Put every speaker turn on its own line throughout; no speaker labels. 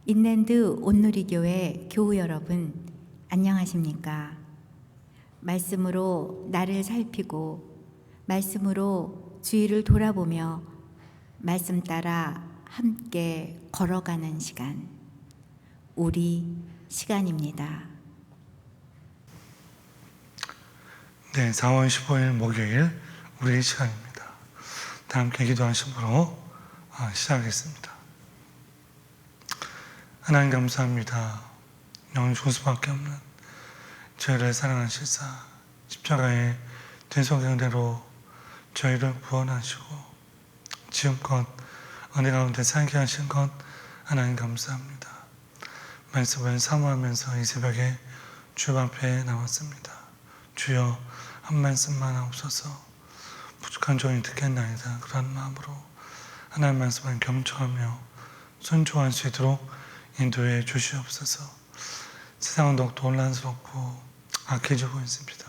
인랜드 온누리교회 교우 여러분, 안녕하십니까? 말씀으로 나를 살피고 말씀으로 주위를 돌아보며 말씀 따라 함께 걸어가는 시간, 우리 시간입니다.
네, 4월 15일 목요일 우리 시간입니다. 다 함께 기도하심으로 시작하겠습니다. 하나님 감사합니다. 영원히 죽을 수밖에 없는 저희를 사랑하시사 십자가의 대속경대로 저희를 구원하시고 지금껏 은혜 가운데 살게 하신 것 하나님 감사합니다. 말씀을 사모하면서 이 새벽에 주 앞에 나왔습니다. 주여 한 말씀만 하옵소서. 부족한 종이 듣겠나이다. 그런 마음으로 하나님 말씀을 경청하며 순종할 수 있도록 인도해 주시옵소서. 세상은 더욱 혼란스럽고 악해지고 있습니다.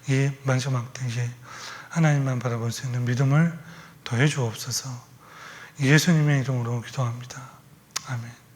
이 마지막 때에 하나님만 바라볼 수 있는 믿음을 더해 주옵소서. 예수님의 이름으로 기도합니다. 아멘.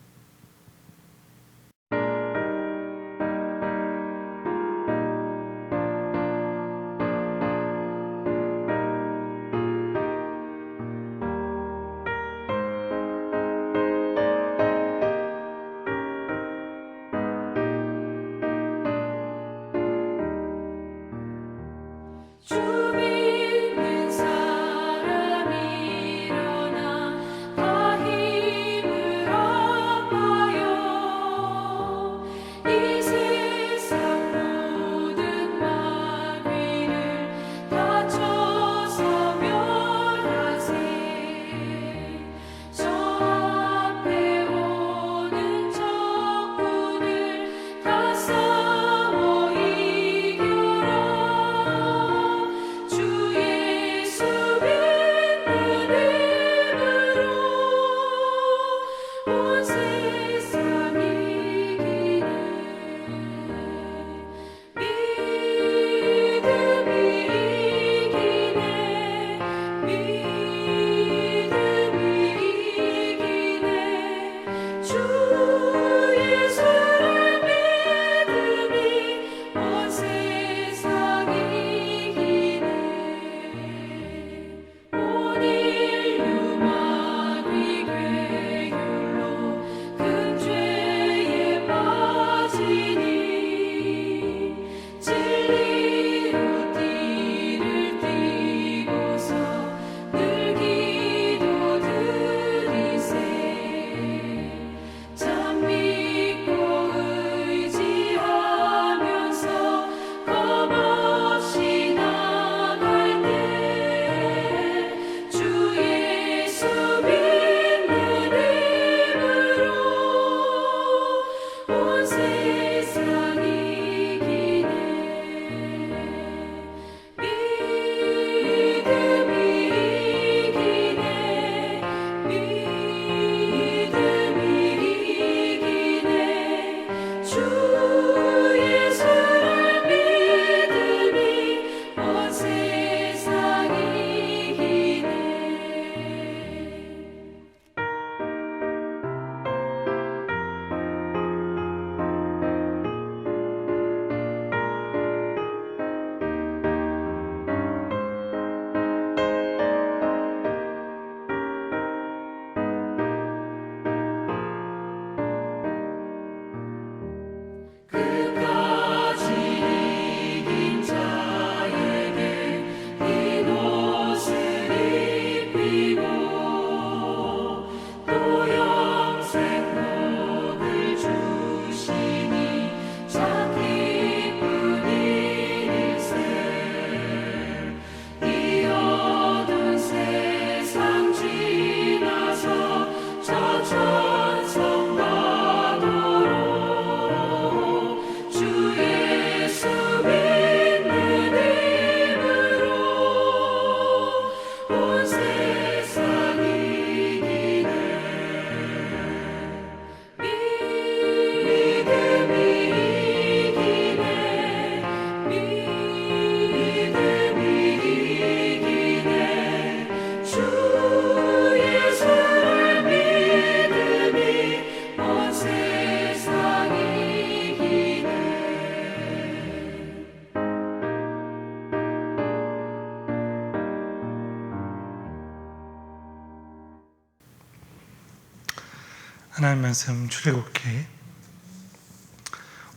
하나님 말씀 출애굽기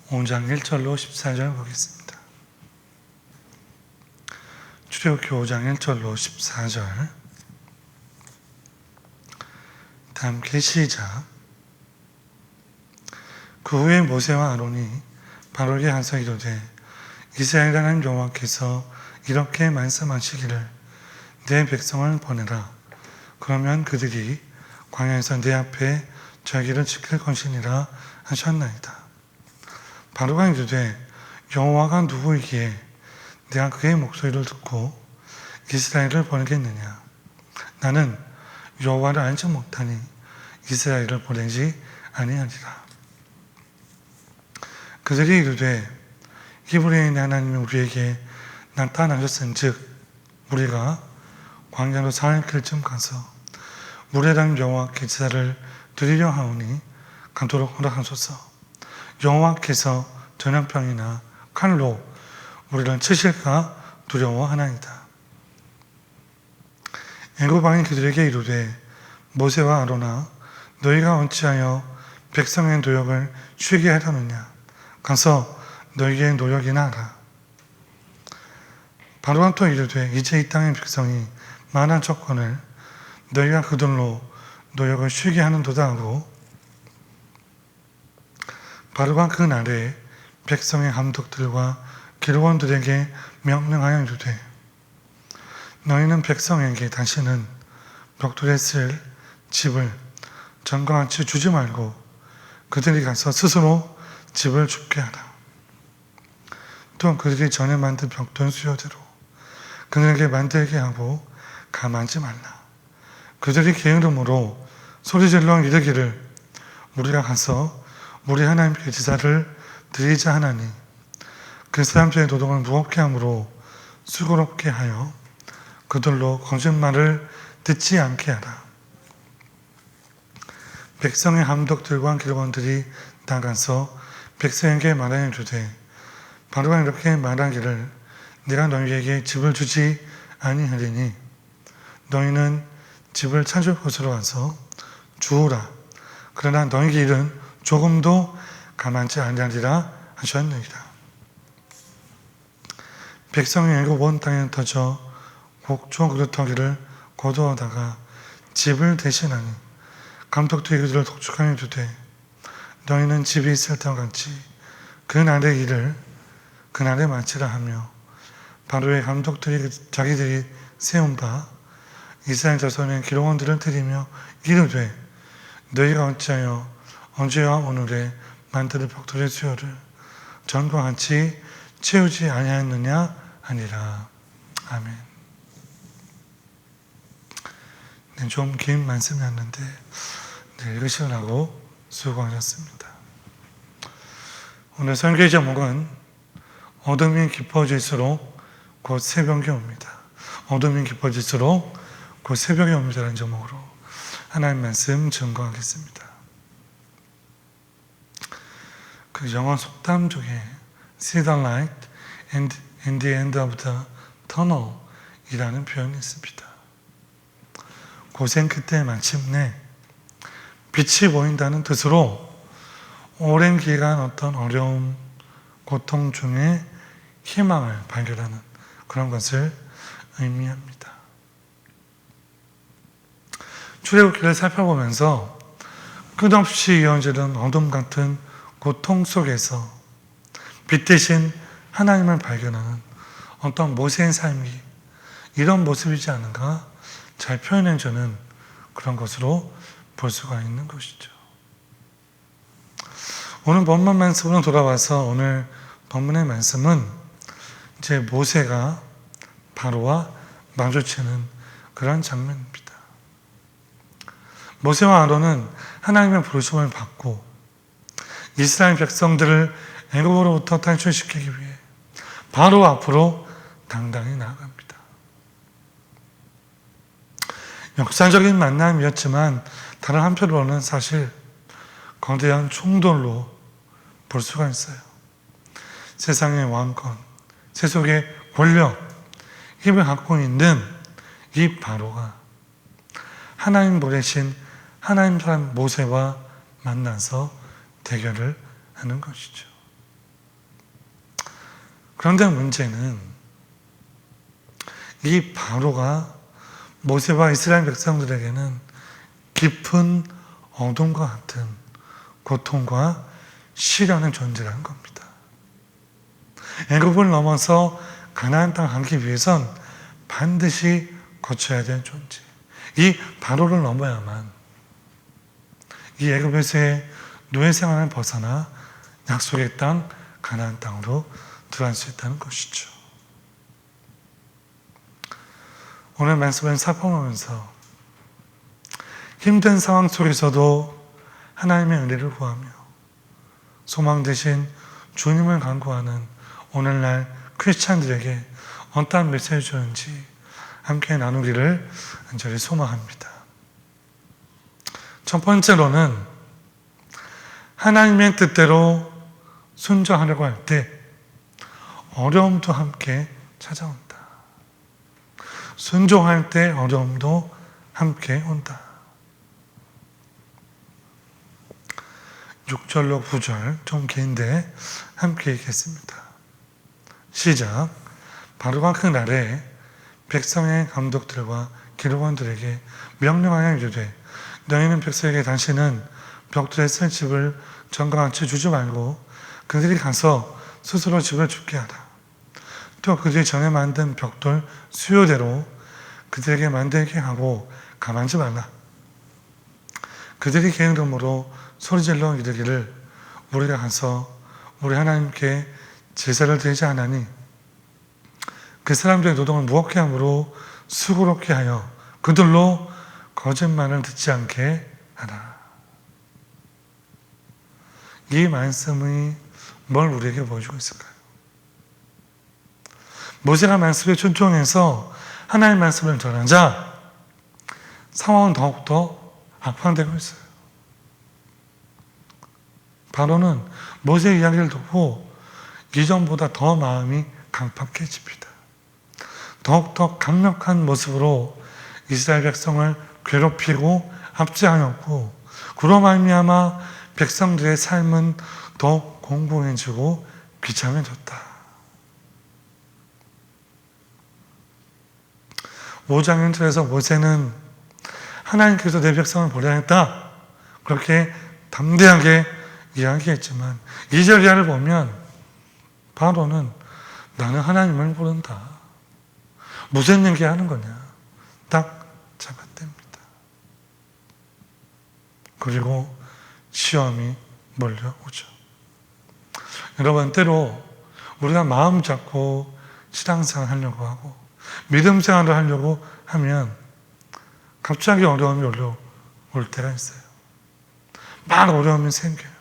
5장 1절로 14절 보겠습니다. 출애굽기 5장 1절로 14절 다 함께 시작. 그 후에 모세와 아론이 바로에게 가서 이르되 이스라엘 하나님 여호와께서 이렇게 말씀하시기를 내 백성을 보내라. 그러면 그들이 광야에서 내 앞에 자기를 지킬 것이니라 하셨나이다. 바로가 이르되 여호와가 누구이기에 내가 그의 목소리를 듣고 이스라엘을 보내겠느냐. 나는 여호와를 알지 못하니 이스라엘을 보내지 아니하리라. 그들이 이르되 히브리인 하나님이 우리에게 나타나셨은즉 우리가 광야로 사흘길쯤 가서 우리의 하나님 여호와께 제사를 드리려 하오니 가도록 허락하소서. 여호와께서 전염병이나 칼로 우리를 치실까 두려워하나이다. 애굽 왕이 그들에게 이르되 모세와 아론아 너희가 어찌하여 백성의 노역을 쉬게 하려느냐. 가서 너희의 노역이나 하라. 바로가 또 이르되 이제 이 땅의 백성이 많은 조건을 너희가 그들로 노역을 쉬게 하는도다 하고 바로가 그 날에 백성의 감독들과 기록원들에게 명령하여 이르되 너희는 백성에게 다시는 벽돌에 쓸 집을 전과 같이 주지 말고 그들이 가서 스스로 집을 줍게 하라. 또 그들이 전에 만든 벽돌 수요대로 그들에게 만들게 하고 감하지 말라. 그들이 게으름으로 소리질러 이르기를 우리가 가서 우리 하나님께 제사를 드리자 하나니 그 사람들의 노동을 무겁게 함으로 수고롭게 하여 그들로 거짓말을 듣지 않게 하라. 백성의 감독들과 기록원들이 나가서 백성에게 말하여 주되 바로가 이렇게 말하기를 내가 너희에게 집을 주지 아니하리니 너희는 집을 찾을 곳으로 가서 주우라. 그러나 너희 일은 조금도 가만치 아니하리라 하셨느니라. 백성이 애굽 온 땅에 터져 곡조 그루터기를 거두어다가 집을 대신하니 감독들이 그들을 독촉하여 주되 너희는 집이 있을 때와 같이 그날의 일을 그날에 마치라 하며 바로의 감독들이 자기들이 세운 바 이스라엘 자손의 기록원들을 드리며 이르되 너희가 어찌하여 어제와 오늘에 만드는 벽돌의 수요를 전과 같이 채우지 아니하였느냐 하니라. 아멘. 네, 좀 긴 말씀이었는데 읽으시느라고 수고하셨습니다. 오늘 설교의 제목은 어둠이 깊어질수록 곧 새벽이 옵니다. 어둠이 깊어질수록 곧 새벽이 옵니다라는 제목으로 하나님 말씀 증거하겠습니다. 그 영어 속담 중에 See the light and in the end of the tunnel 이라는 표현이 있습니다. 고생 끝에 마침내 빛이 보인다는 뜻으로 오랜 기간 어떤 어려움, 고통 중에 희망을 발견하는 그런 것을 의미합니다. 출애굽기를 살펴보면서 끝없이 이어지는 어둠 같은 고통 속에서 빛 대신 하나님을 발견하는 어떤 모세의 삶이 이런 모습이지 않은가 잘 표현해주는 그런 것으로 볼 수가 있는 것이죠. 오늘 본문 말씀으로 돌아와서 오늘 본문의 말씀은 이제 모세가 바로와 마주치는 그런 장면입니다. 모세와 아론은 하나님의 부르심을 받고 이스라엘 백성들을 애굽으로부터 탈출시키기 위해 바로 앞으로 당당히 나아갑니다. 역사적인 만남이었지만 다른 한편으로는 사실 거대한 충돌로 볼 수가 있어요. 세상의 왕권, 세속의 권력, 힘을 갖고 있는 이 바로가 하나님 보내신 하나님 사람 모세와 만나서 대결을 하는 것이죠. 그런데 문제는 이 바로가 모세와 이스라엘 백성들에게는 깊은 어둠과 같은 고통과 시련의 존재라는 겁니다. 애굽을 넘어서 가나안 땅 가기 위해선 반드시 거쳐야 되는 존재. 이 바로를 넘어야만 이 애굽에서의 노예 생활을 벗어나 약속의 땅 가나안 땅으로 들어갈 수 있다는 것이죠. 오늘 말씀을 살펴보면서 힘든 상황 속에서도 하나님의 은혜를 구하며 소망 대신 주님을 간구하는 오늘날 크리스찬들에게 어떠한 메시지를 주는지 함께 나누기를 간절히 소망합니다. 첫 번째로는 하나님의 뜻대로 순종하려고 할 때 어려움도 함께 찾아온다. 순종할 때 어려움도 함께 온다. 6절로 9절 좀 긴데 함께 읽겠습니다. 시작. 바로가 그날에 백성의 감독들과 기록원들에게 명령하여 이르되 너희는 백성에게 다시는 벽돌에 쓸 집을 정강같이 주지 말고 그들이 가서 스스로 집을 짓게 하라. 또 그들이 전에 만든 벽돌 수요대로 그들에게 만들게 하고 가만지 말라. 그들이 개인 이름으로 소리질러 이르기를 우리가 가서 우리 하나님께 제사를 드리지 않으니 그 사람들의 노동을 무겁게 함으로 수고롭게 하여 그들로 거짓말을 듣지 않게 하라. 이 말씀이 뭘 우리에게 보여주고 있을까요? 모세가 말씀에 순종해서 하나님의 말씀을 전하자 상황은 더욱더 악화되고 있어요. 바로는 모세의 이야기를 듣고 이전보다 더 마음이 강팍해집니다. 더욱더 강력한 모습으로 이스라엘 백성을 괴롭히고 압제하였고 그로 말미암아 백성들의 삶은 더욱 공공해지고 비참해졌다. 5장 1절에서 모세는 하나님께서 내 백성을 보내야 했다. 그렇게 담대하게 이야기했지만 2절 이하를 보면 바로는 나는 하나님을 부른다. 무슨 얘기하는 거냐. 딱 잡아댑니다. 그리고 시험이 몰려오죠. 여러분 때로 우리가 마음 잡고 신앙생활 하려고 하고 믿음 생활을 하려고 하면 갑자기 어려움이 올라올 때가 있어요. 막 어려움이 생겨요.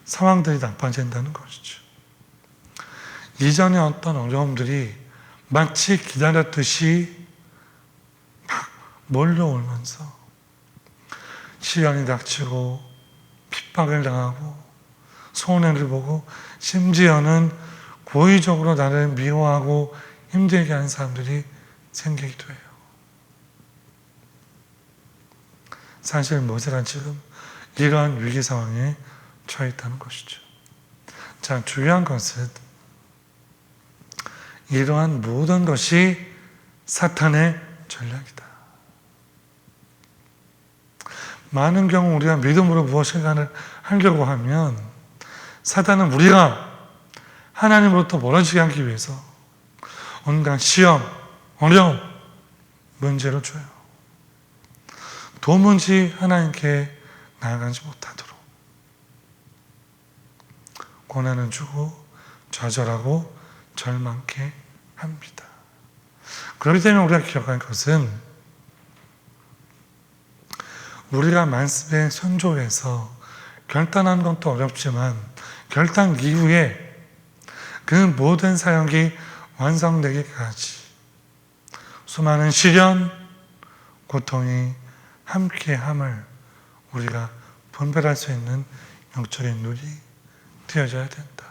상황들이 나빠진다는 것이죠. 이전에 어떤 어려움들이 마치 기다렸듯이 막 몰려오면서 시련이 닥치고 핍박을 당하고 손해를 보고 심지어는 고의적으로 나를 미워하고 힘들게 하는 사람들이 생기기도 해요. 사실 모세가 지금 이러한 위기 상황에 처해 있다는 것이죠. 자, 중요한 것은 이러한 모든 것이 사탄의 전략이다. 많은 경우 우리가 믿음으로 무엇인가를 하려고 하면 사탄은 우리가 하나님으로부터 멀어지게 하기 위해서 온갖 시험, 어려움, 문제를 줘요. 도무지 하나님께 나아가지 못하도록 고난을 주고 좌절하고 절망케 합니다. 그렇기 때문에 우리가 기억할 것은 우리가 말씀에 순종해서 결단하는 것도 어렵지만 결단 이후에 그 모든 사역이 완성되기까지 수많은 시련, 고통이 함께함을 우리가 분별할 수 있는 영적인 눈이 띄어져야 된다.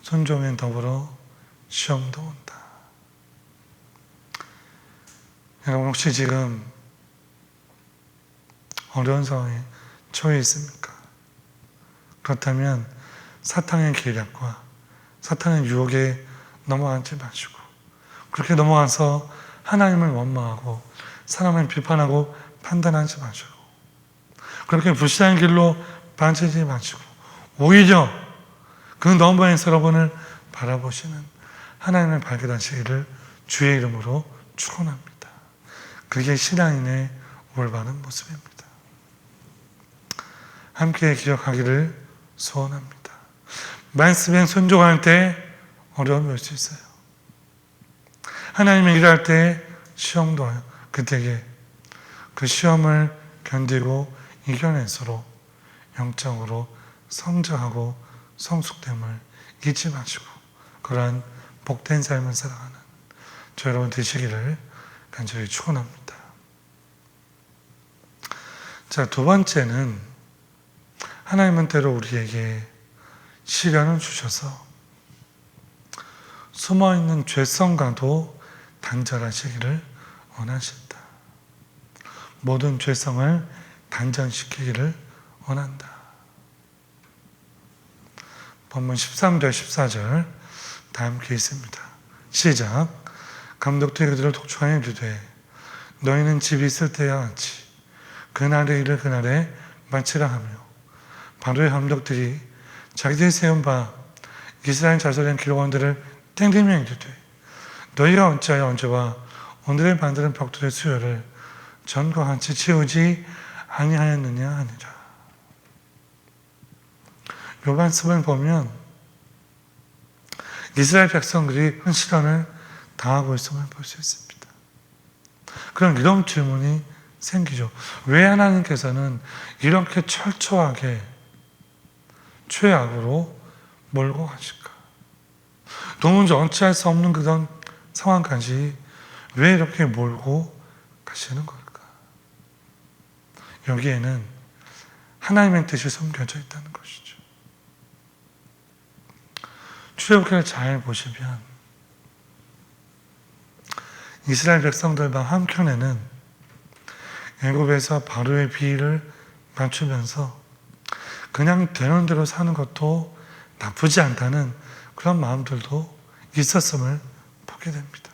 순종에 더불어 시험도 온다. 여러분 혹시 지금 어려운 상황에 처해 있습니까? 그렇다면 사탄의 계략과 사탄의 유혹에 넘어가지 마시고, 그렇게 넘어가서 하나님을 원망하고 사람을 비판하고 판단하지 마시고, 그렇게 불신한 길로 빠지지 마시고, 오히려 그 너머에서 여러분을 바라보시는 하나님을 발견하시기를 주의 이름으로 축원합니다. 그게 신앙인의 올바른 모습입니다. 함께 기억하기를 소원합니다. 말씀에 순종할 때 어려움이 올 수 있어요. 하나님의 일할 때 시험도 와요. 그때에 그 시험을 견디고 이겨낼수록 영적으로 성장하고 성숙됨을 잊지 마시고 그러한 복된 삶을 살아가는 저 여러분 되시기를 간절히 축원합니다. 자, 두 번째는 하나님은 때로 우리에게 시련을 주셔서 숨어있는 죄성과도 단절하시기를 원하신다. 모든 죄성을 단절시키기를 원한다. 본문 13절 14절 다 함께 있습니다. 시작. 감독들이 그들을 독촉하여 이르되 너희는 집이 있을 때와 같이 그날의 일을 그날에 마치라 하며, 바로의 감독들이 자기들이 세운 바 이스라엘 자손의 기록원들을 땡기며 이르되 너희가 어찌하여 언제와 오늘의 만드는 벽돌의 수요를 전과 같이 채우지 아니하였느냐 하니라. 이 말씀을 보면 이스라엘 백성들이 큰 시련을 당하고 있음을 볼 수 있습니다. 그럼 이런 질문이 생기죠. 왜 하나님께서는 이렇게 철저하게 죄악으로 몰고 가실까? 도무지 어찌할 수 없는 그런 상황까지 왜 이렇게 몰고 가시는 걸까? 여기에는 하나님의 뜻이 숨겨져 있다는 것이죠. 출애굽기를 잘 보시면 이스라엘 백성들과 한켠에는 애굽에서 바로의 비위를 맞추면서 그냥 되는 대로 사는 것도 나쁘지 않다는 그런 마음들도 있었음을 보게 됩니다.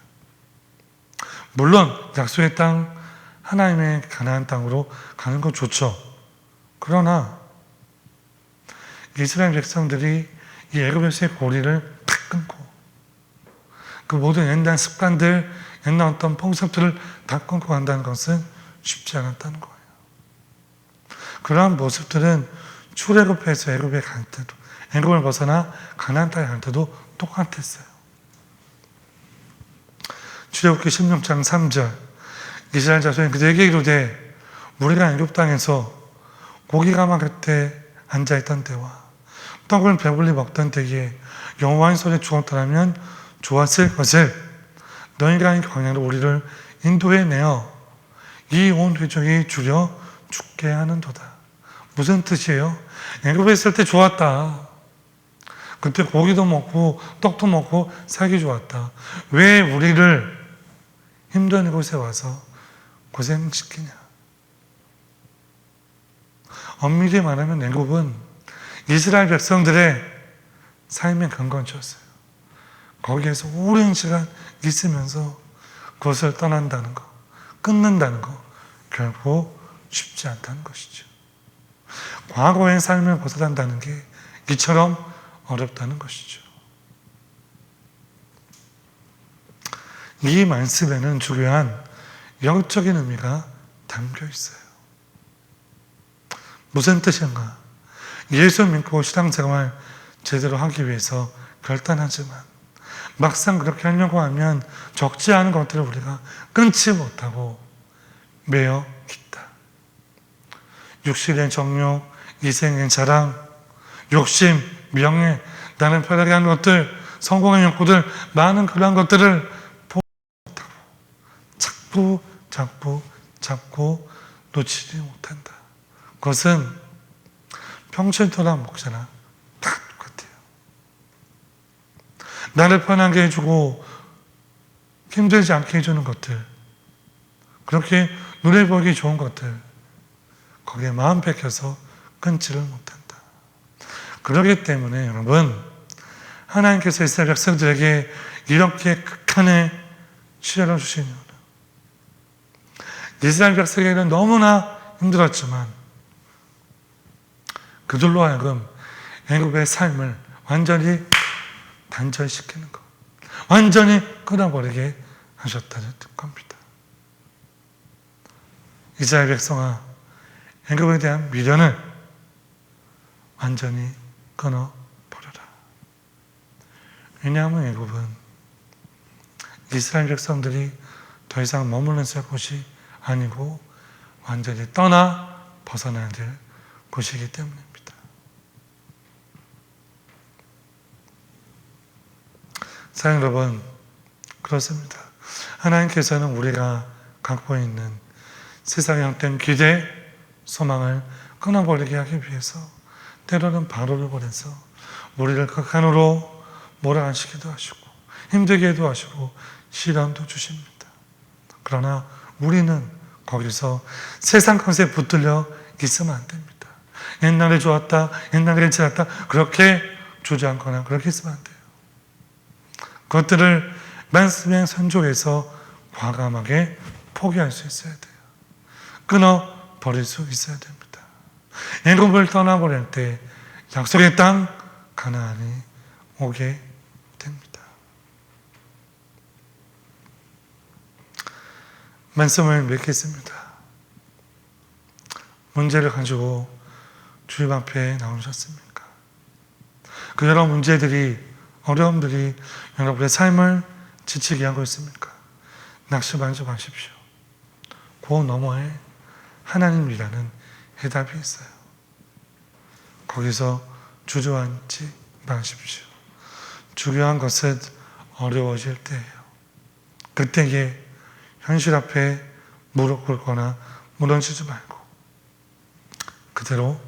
물론 약속의 땅, 하나님의 가나안 땅으로 가는 건 좋죠. 그러나 이스라엘 백성들이 이 애굽에서의 고리를 탁 끊고 그 모든 옛날 습관들, 옛날 어떤 풍습들을 다 끊고 간다는 것은 쉽지 않았다는 거예요. 그러한 모습들은 출애굽해서 애굽에 갈 때도, 애굽을 벗어나 가나안 땅에 갈 때도 똑같았어요. 출애굽기 16장 3절 이스라엘 자손이 그들에게 이르되 우리가 애굽 땅에서 고기가마 곁에 앉아있던 때와 떡을 배불리 먹던 때에 여호와의 손에 죽었더라면 좋았을 것을 너희가 이 광야로 우리를 인도해내어 이 온 회족이 줄여 죽게 하는도다. 무슨 뜻이에요? 애굽에 있을 때 좋았다. 그때 고기도 먹고 떡도 먹고 살기 좋았다. 왜 우리를 힘든 이곳에 와서 고생시키냐? 엄밀히 말하면 애굽은 이스라엘 백성들의 삶의 근거지였어요. 거기에서 오랜 시간 있으면서 그것을 떠난다는 것, 끊는다는 것, 결코 쉽지 않다는 것이죠. 과거의 삶을 벗어난다는 게 이처럼 어렵다는 것이죠. 이 말씀에는 중요한 영적인 의미가 담겨 있어요. 무슨 뜻인가? 예수 믿고 신앙생활 제대로 하기 위해서 결단하지만 막상 그렇게 하려고 하면 적지 않은 것들을 우리가 끊지 못하고 매여 있다. 육신의 정욕, 이생의 자랑, 욕심, 명예, 나는 편하게 하는 것들, 성공의 욕구들, 많은 그러한 것들을 포기 못하고 자꾸 놓치지 못한다. 그것은 평신도나 목자나 다 똑같아요. 나를 편하게 해주고 힘들지 않게 해주는 것들, 그렇게 눈에 보기 좋은 것들, 거기에 마음 뺏겨서 끊지를 못한다. 그렇기 때문에 여러분, 하나님께서 이스라엘 백성들에게 이렇게 극한의 시련을 주신 이유는 이스라엘 백성에게는 너무나 힘들었지만 그들로 하여금 애굽의 삶을 완전히 단절시키는 것, 완전히 끊어버리게 하셨다는 겁니다. 이스라엘 백성아, 애굽에 대한 미련을 완전히 끊어버려라. 왜냐하면 애굽은 이스라엘 백성들이 더 이상 머무는 곳이 아니고 완전히 떠나 벗어나야 될 곳이기 때문입니다. 사랑하는 여러분, 그렇습니다. 하나님께서는 우리가 갖고 있는 세상의 형태는 기대, 소망을 끊어버리게 하기 위해서 때로는 바로를 보내서 우리를 극한으로 몰아가시기도 하시고 힘들게도 하시고 시련도 주십니다. 그러나 우리는 거기서 세상 것에 붙들려 있으면 안 됩니다. 옛날에 좋았다, 옛날에 괜찮았다, 그렇게 주저앉거나 그렇게 있으면 안 돼요. 그것들을 말씀의 선족에서 과감하게 포기할 수 있어야 돼요. 끊어버릴 수 있어야 됩니다. 애굽을 떠나버릴 때 약속의 땅 가나안이 오게 됩니다. 말씀을 맺겠습니다. 문제를 가지고 주님 앞에 나오셨습니까? 그 여러 문제들이, 어려움들이 여러분의 삶을 지치게 하고 있습니까? 낙심하지 마십시오. 그 너머에 하나님이라는 해답이 있어요. 거기서 주저앉지 마십시오. 중요한 것은 어려워질 때예요. 그때에 현실 앞에 무릎 꿇거나 무너지지 말고 그대로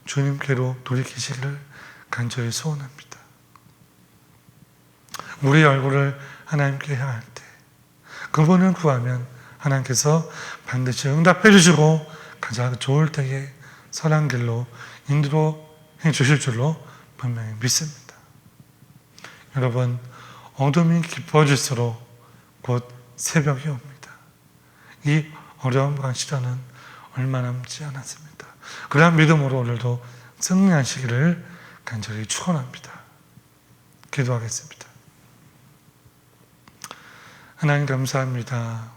주님께로 돌이키시기를 간절히 소원합니다. 우리 얼굴을 하나님께 향할 때 그분을 구하면 하나님께서 반드시 응답해 주시고 가장 좋을 때에 선한 길로 인도해 주실 줄로 분명히 믿습니다. 여러분, 어둠이 깊어질수록 곧 새벽이 옵니다. 이 어려움과 시련은 얼마 남지 않았습니다. 그러한 믿음으로 오늘도 승리하시기를 간절히 축원합니다. 기도하겠습니다. 하나님 감사합니다.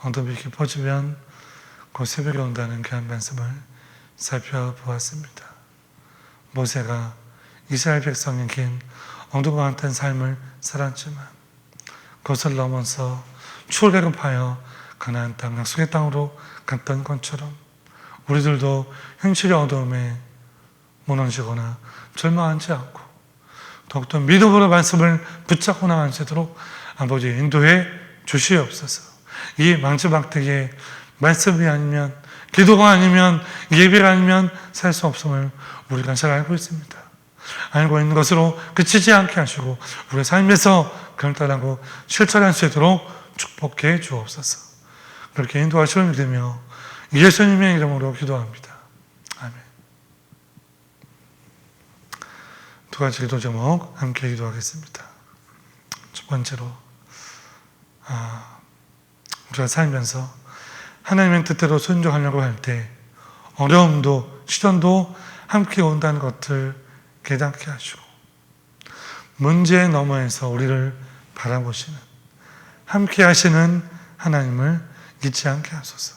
어둠이 깊어지면 곧 새벽이 온다는 귀한 말씀을 살펴보았습니다. 모세가 이스라엘 백성의 긴 어둠과 같은 삶을 살았지만 그것을 넘어서 출애굽하여 가나안 땅, 약속의 땅으로 갔던 것처럼 우리들도 현실의 어둠에 무너지거나 절망하지 않고 더욱더 믿음으로 말씀을 붙잡고 나갈 수 있도록 아버지 인도해 주시옵소서. 이 망치박대기에 말씀이 아니면, 기도가 아니면, 예배가 아니면 살 수 없음을 우리가 잘 알고 있습니다. 알고 있는 것으로 그치지 않게 하시고 우리의 삶에서 결단하고 실천할 수 있도록 축복해 주옵소서. 그렇게 인도하시는 믿으며 예수님의 이름으로 기도합니다. 아멘. 두 가지 기도 제목 함께 기도하겠습니다. 첫 번째로 우리가 살면서 하나님의 뜻대로 순종하려고 할 때 어려움도 시련도 함께 온다는 것을 깨닫게 하시고 문제 너머에서 우리를 바라보시는 함께 하시는 하나님을 잊지 않게 하소서.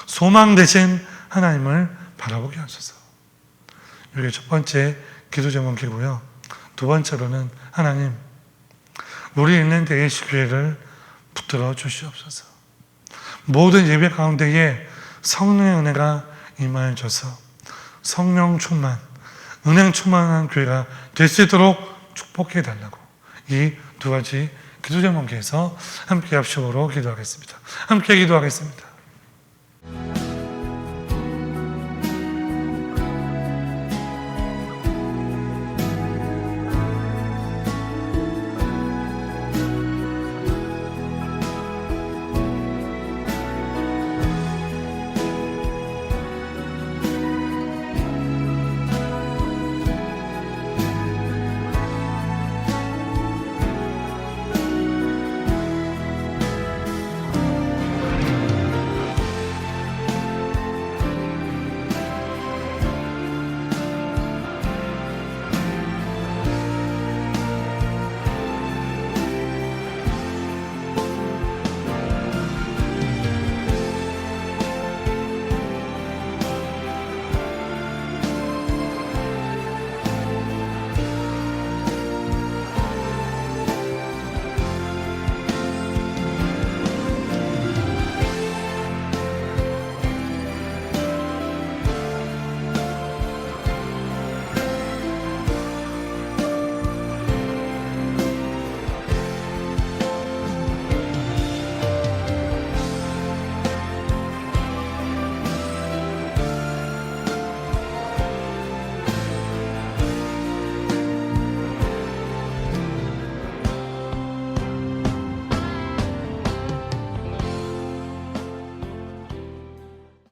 소망 되신 하나님을 바라보게 하소서. 이게 첫 번째 기도 제목이고요. 두 번째로는 하나님, 우리 있는 데의 기회를 붙들어 주시옵소서. 모든 예배 가운데에 성령의 은혜가 임하여져서 성령 충만, 은행 충만한 교회가 될 수 있도록 축복해 달라고 이 두 가지 기도 제목에서 함께 합심으로 기도하겠습니다. 함께 기도하겠습니다.